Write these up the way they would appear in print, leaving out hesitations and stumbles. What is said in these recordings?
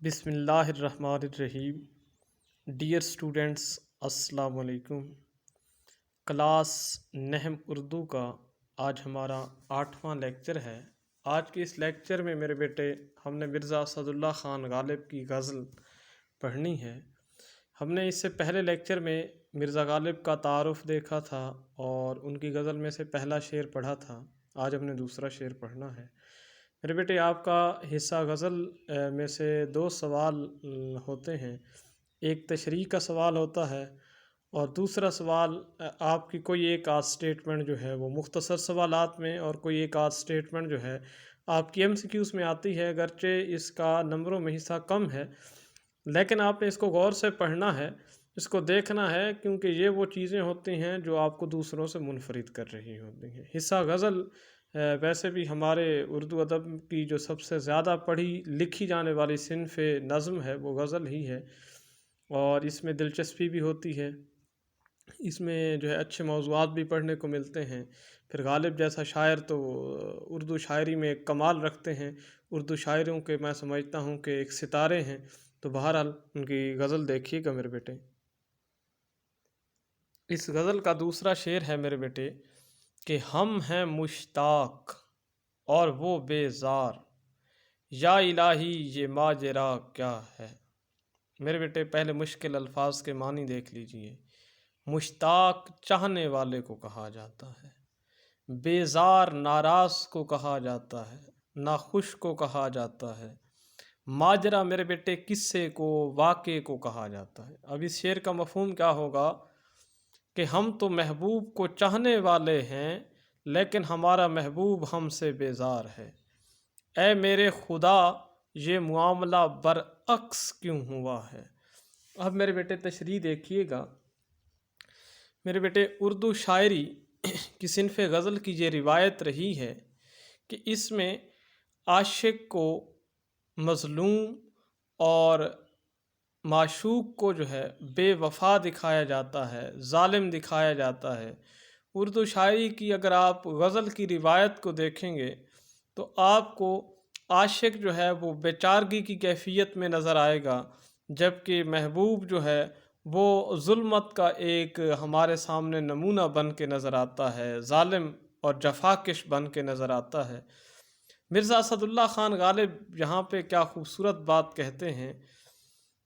بسم اللہ الرحمن الرحیم۔ ڈیئر اسٹوڈنٹس، السلام علیکم۔ کلاس نحو اردو کا آج ہمارا 8واں لیکچر ہے۔ آج کے اس لیکچر میں میرے بیٹے ہم نے مرزا اسد اللہ خان غالب کی غزل پڑھنی ہے۔ ہم نے اس سے پہلے لیکچر میں مرزا غالب کا تعارف دیکھا تھا اور ان کی غزل میں سے پہلا شعر پڑھا تھا۔ آج ہم نے دوسرا شعر پڑھنا ہے۔ میرے بیٹے آپ کا حصہ غزل میں سے 2 سوال ہوتے ہیں۔ ایک تشریح کا سوال ہوتا ہے اور دوسرا سوال آپ کی کوئی ایک آدھ سٹیٹمنٹ جو ہے وہ مختصر سوالات میں، اور کوئی ایک آدھ سٹیٹمنٹ جو ہے آپ کی MCQs میں آتی ہے، اگرچہ اس کا نمبروں میں حصہ کم ہے، لیکن آپ نے اس کو غور سے پڑھنا ہے، اس کو دیکھنا ہے، کیونکہ یہ وہ چیزیں ہوتی ہیں جو آپ کو دوسروں سے منفرد کر رہی ہوتی ہیں۔ حصہ غزل ویسے بھی ہمارے اردو ادب کی جو سب سے زیادہ پڑھی لکھی جانے والی صنف نظم ہے وہ غزل ہی ہے، اور اس میں دلچسپی بھی ہوتی ہے، اس میں جو ہے اچھے موضوعات بھی پڑھنے کو ملتے ہیں۔ پھر غالب جیسا شاعر تو اردو شاعری میں ایک کمال رکھتے ہیں، اردو شاعروں کے میں سمجھتا ہوں کہ ایک ستارے ہیں، تو بہرحال ان کی غزل دیکھیے گا میرے بیٹے۔ اس غزل کا دوسرا شعر ہے میرے بیٹے کہ ہم ہیں مشتاق اور وہ بیزار، یا الہی یہ ماجرا کیا ہے۔ میرے بیٹے پہلے مشکل الفاظ کے معنی دیکھ لیجئے۔ مشتاق چاہنے والے کو کہا جاتا ہے، بیزار ناراض کو کہا جاتا ہے، ناخوش کو کہا جاتا ہے، ماجرا میرے بیٹے قصے کو، واقعے کو کہا جاتا ہے۔ اب اس شعر کا مفہوم کیا ہوگا کہ ہم تو محبوب کو چاہنے والے ہیں، لیکن ہمارا محبوب ہم سے بیزار ہے۔ اے میرے خدا یہ معاملہ برعکس کیوں ہوا ہے۔ اب میرے بیٹے تشریح دیکھیے گا۔ میرے بیٹے اردو شاعری کی صنف غزل کی یہ روایت رہی ہے کہ اس میں عاشق کو مظلوم اور معشوق کو جو ہے بے وفا دکھایا جاتا ہے، ظالم دکھایا جاتا ہے۔ اردو شاعری کی اگر آپ غزل کی روایت کو دیکھیں گے تو آپ کو عاشق جو ہے وہ بیچارگی کی کیفیت میں نظر آئے گا، جبکہ محبوب جو ہے وہ ظلمت کا ایک ہمارے سامنے نمونہ بن کے نظر آتا ہے، ظالم اور جفاکش بن کے نظر آتا ہے۔ مرزا اسد اللہ خان غالب یہاں پہ کیا خوبصورت بات کہتے ہیں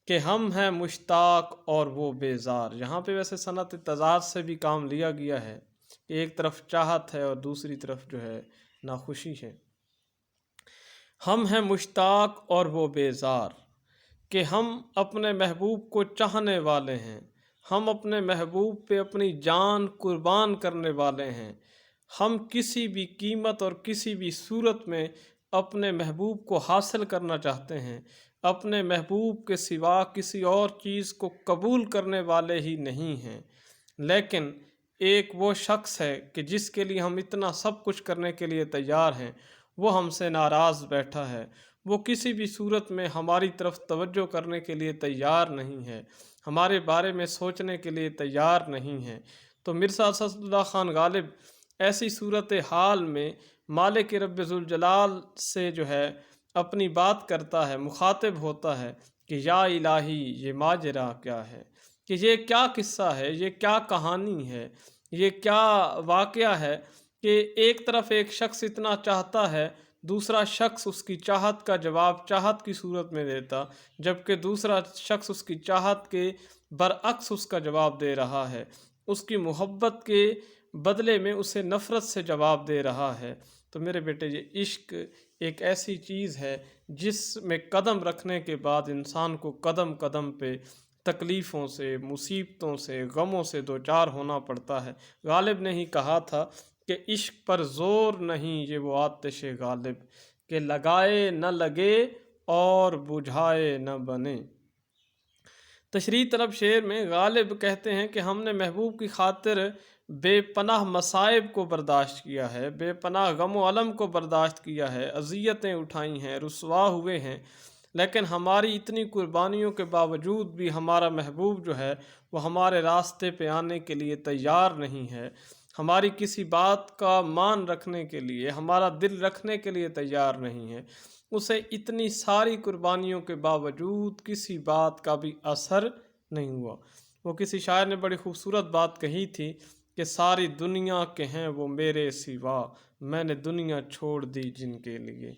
کہ ہم ہیں مشتاق اور وہ بیزار۔ یہاں پہ ویسے صنعت تضاد سے بھی کام لیا گیا ہے کہ ایک طرف چاہت ہے اور دوسری طرف جو ہے ناخوشی ہے۔ ہم ہیں مشتاق اور وہ بیزار کہ ہم اپنے محبوب کو چاہنے والے ہیں، ہم اپنے محبوب پہ اپنی جان قربان کرنے والے ہیں، ہم کسی بھی قیمت اور کسی بھی صورت میں اپنے محبوب کو حاصل کرنا چاہتے ہیں، اپنے محبوب کے سوا کسی اور چیز کو قبول کرنے والے ہی نہیں ہیں۔ لیکن ایک وہ شخص ہے کہ جس کے لیے ہم اتنا سب کچھ کرنے کے لیے تیار ہیں، وہ ہم سے ناراض بیٹھا ہے، وہ کسی بھی صورت میں ہماری طرف توجہ کرنے کے لیے تیار نہیں ہے، ہمارے بارے میں سوچنے کے لیے تیار نہیں ہے۔ تو مرزا اسد اللہ خان غالب ایسی صورت حال میں مالک رب ذوالجلال سے جو ہے اپنی بات کرتا ہے، مخاطب ہوتا ہے کہ یا الہی یہ ماجرا کیا ہے، کہ یہ کیا قصہ ہے، یہ کیا کہانی ہے، یہ کیا واقعہ ہے کہ ایک طرف ایک شخص اتنا چاہتا ہے، دوسرا شخص اس کی چاہت کا جواب چاہت کی صورت میں دیتا، جبکہ دوسرا شخص اس کی چاہت کے برعکس اس کا جواب دے رہا ہے، اس کی محبت کے بدلے میں اسے نفرت سے جواب دے رہا ہے۔ تو میرے بیٹے یہ عشق ایک ایسی چیز ہے جس میں قدم رکھنے کے بعد انسان کو قدم قدم پہ تکلیفوں سے، مصیبتوں سے، غموں سے دوچار ہونا پڑتا ہے۔ غالب نے ہی کہا تھا کہ عشق پر زور نہیں یہ وہ آتش غالب، کہ لگائے نہ لگے اور بجھائے نہ بنے۔ تشریح طلب شعر میں غالب کہتے ہیں کہ ہم نے محبوب کی خاطر بے پناہ مصائب کو برداشت کیا ہے، بے پناہ غم و الم کو برداشت کیا ہے، اذیتیں اٹھائی ہیں، رسوا ہوئے ہیں، لیکن ہماری اتنی قربانیوں کے باوجود بھی ہمارا محبوب جو ہے وہ ہمارے راستے پہ آنے کے لیے تیار نہیں ہے، ہماری کسی بات کا مان رکھنے کے لیے، ہمارا دل رکھنے کے لیے تیار نہیں ہے۔ उसे इतनी सारी कुर्बानियों के बावजूद किसी बात का भी असर नहीं हुआ। वो किसी शायर ने बड़ी खूबसूरत बात कही थी कि सारी दुनिया के हैं वो मेरे सिवा, मैंने दुनिया छोड़ दी जिनके लिए।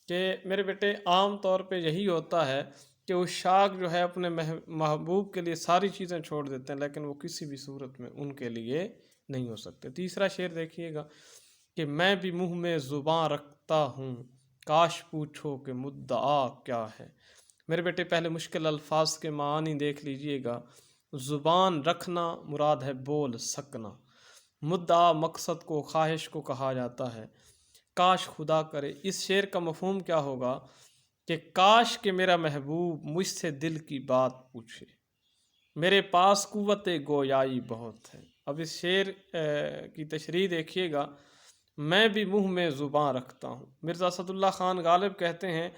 कि मेरे बेटे आम तौर पे यही होता है कि उशाक जो है अपने महबूब के लिए सारी चीज़ें छोड़ देते हैं, लेकिन वो किसी भी सूरत में उनके लिए नहीं हो सकते। तीसरा शेर देखिएगा कि मैं भी मुँह में ज़ुबान रखता हूँ, काश पूछो कि मुद्दा क्या है। मेरे बेटे पहले मुश्किल अल्फाज के मानी देख लीजिएगा। ज़ुबान रखना मुराद है बोल सकना, मुद्दा मकसद को ख्वाहिश को कहा जाता है। काश खुदा करे, इस शेर का मफहूम क्या होगा कि काश कि मेरा महबूब मुझसे दिल की बात पूछे, मेरे पास कुव्वत गोयाई बहुत है। अब इस शेर की तशरीह देखिएगा। मैं भी मुँह में ज़ुबान रखता हूँ। मिर्ज़ा असदुल्ला ख़ान गालिब कहते हैं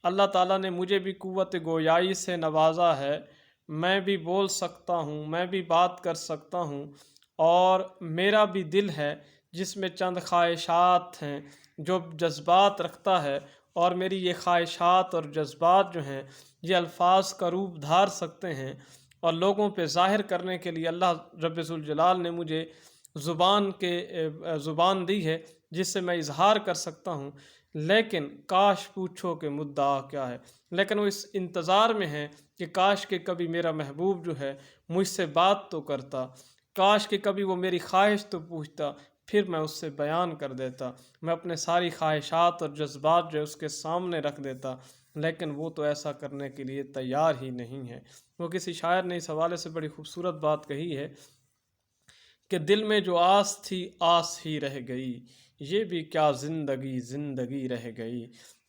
अल्लाह ताला ने मुझे भी कुव्वत गोयाई से नवाजा है, मैं भी बोल सकता हूँ, मैं भी बात कर सकता हूँ, और मेरा भी दिल है जिसमें चंद ख्वाहिशात हैं, जो जज्बात रखता है, और मेरी ये ख्वाहिशात और जज्बात जो हैं ये अल्फाज का रूप धार सकते हैं, और लोगों पे ज़ाहिर करने के लिए अल्लाह रब्बुल ज़ुल जलाल ने मुझे ज़ुबान दी है जिससे मैं इजहार कर सकता हूँ। लेकिन काश पूछो कि मुद्दा क्या है, लेकिन वो इस इंतज़ार में है कि काश कि कभी मेरा महबूब जो है मुझसे बात तो करता, काश कि कभी वो मेरी ख्वाहिश तो पूछता, फिर मैं उससे बयान कर देता, मैं अपने सारी ख्वाहिशात और जज्बात जो है उसके सामने रख देता, लेकिन वो तो ऐसा करने के लिए तैयार ही नहीं है। वो किसी शायर ने इस हवाले से बड़ी खूबसूरत बात कही है कि दिल में जो आस थी आस ही रह गई, ये भी क्या ज़िंदगी ज़िंदगी रह गई।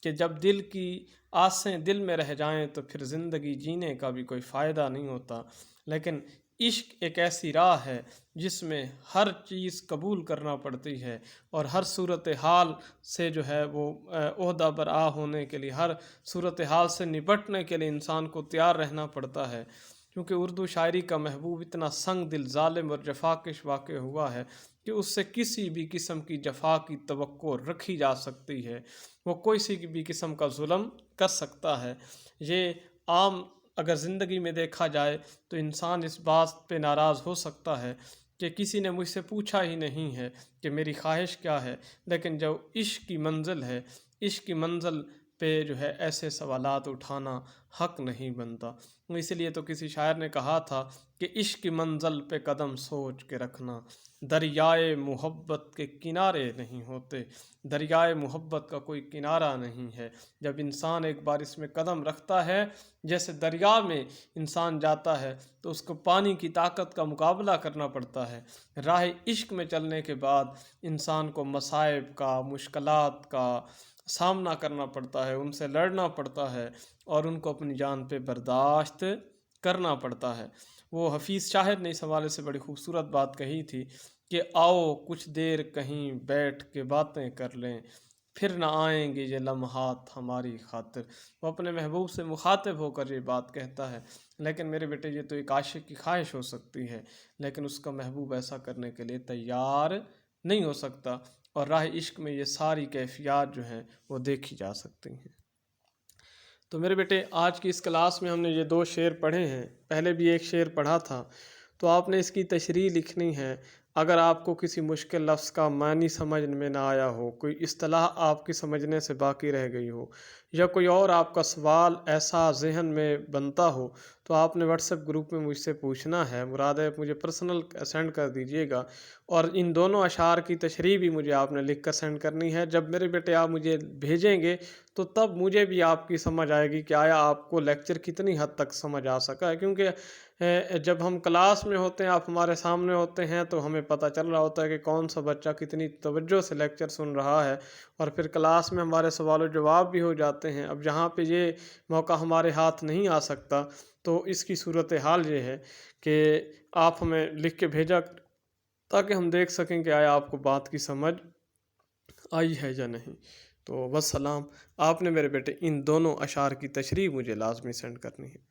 कि जब दिल की आसें दिल में रह जाएं तो फिर ज़िंदगी जीने का भी कोई फ़ायदा नहीं होता। लेकिन इश्क एक ऐसी राह है जिसमें हर चीज़ कबूल करना पड़ती है, और हर सूरत हाल से जो है वो ओहदा बरा होने के लिए, हर सूरत हाल से निपटने के लिए इंसान को तैयार रहना पड़ता है। क्योंकि उर्दू शायरी का महबूब इतना संग दिल ज़ालिम और जफाकश वाक़ हुआ है कि उससे किसी भी किस्म की जफा की तवक्को रखी जा सकती है, वो कोई सी भी किस्म का जुल्म कर सकता है। ये आम अगर ज़िंदगी में देखा जाए तो इंसान इस बात पे नाराज़ हो सकता है कि किसी ने मुझसे पूछा ही नहीं है कि मेरी ख्वाहिश क्या है, लेकिन जब इश्क की मंजिल है, इश्क की मंजिल पे जो है ऐसे सवालात उठाना हक नहीं बनता। इसलिए तो किसी शायर ने कहा था कि इश्क की मंजिल पे कदम सोच के रखना, दरियाए मोहब्बत के किनारे नहीं होते। दरियाए मोहब्बत का कोई किनारा नहीं है। जब इंसान एक बार इसमें कदम रखता है, जैसे दरिया में इंसान जाता है तो उसको पानी की ताकत का मुकाबला करना पड़ता है। राह इश्क में चलने के बाद इंसान को मसाइब का, मुश्किलात का सामना करना पड़ता है, उनसे लड़ना पड़ता है, और उनको अपनी जान पे बर्दाश्त करना पड़ता है। वो हफीज़ शाहिर ने इस हवाले से बड़ी खूबसूरत बात कही थी कि आओ कुछ देर कहीं बैठ के बातें कर लें, फिर ना आएंगे ये लम्हात हमारी खातिर। वो अपने महबूब से मुखातिब होकर ये बात कहता है। लेकिन मेरे बेटे ये तो एक आशिक की ख्वाहिश हो सकती है, लेकिन उसका महबूब ऐसा करने के लिए तैयार नहीं हो सकता, और राह इश्क में ये सारी कैफियत जो हैं वो देखी जा सकती हैं। तो मेरे बेटे आज की इस क्लास में हमने ये 2 शेर पढ़े हैं, पहले भी एक शेर पढ़ा था, तो आपने इसकी तशरीह लिखनी है। अगर आपको किसी मुश्किल लफ्ज़ का मानी समझ में ना आया हो, कोई इस्तिलाह आपकी समझने से बाकी रह गई हो, या कोई और आपका सवाल ऐसा ज़हन में बनता हो, तो आपने व्हाट्सएप ग्रुप में मुझसे पूछना है। मुराद है मुझे पर्सनल सेंड कर दीजिएगा, और इन दोनों अशार की तशरीह भी मुझे आपने लिख कर सेंड करनी है। जब मेरे बेटे आप मुझे भेजेंगे तो तब मुझे भी आपकी समझ आएगी कि आया आपको लेक्चर कितनी हद तक समझ आ सका है। क्योंकि जब हम क्लास में होते हैं, आप हमारे सामने होते हैं, तो हमें पता चल रहा होता है कि कौन सा बच्चा कितनी तवज्जो से लेक्चर सुन रहा है, और फिर क्लास में हमारे सवाल जवाब भी हो जाते हैं। अब जहाँ पे ये मौका हमारे हाथ नहीं आ सकता, तो इसकी सूरत हाल ये है कि आप हमें लिख के भेजा, ताकि हम देख सकें कि आया आपको बात की समझ आई है या नहीं। तो बस सलाम, आपने मेरे बेटे इन दोनों अशार की तशरीह मुझे लाजमी सेंड करनी है।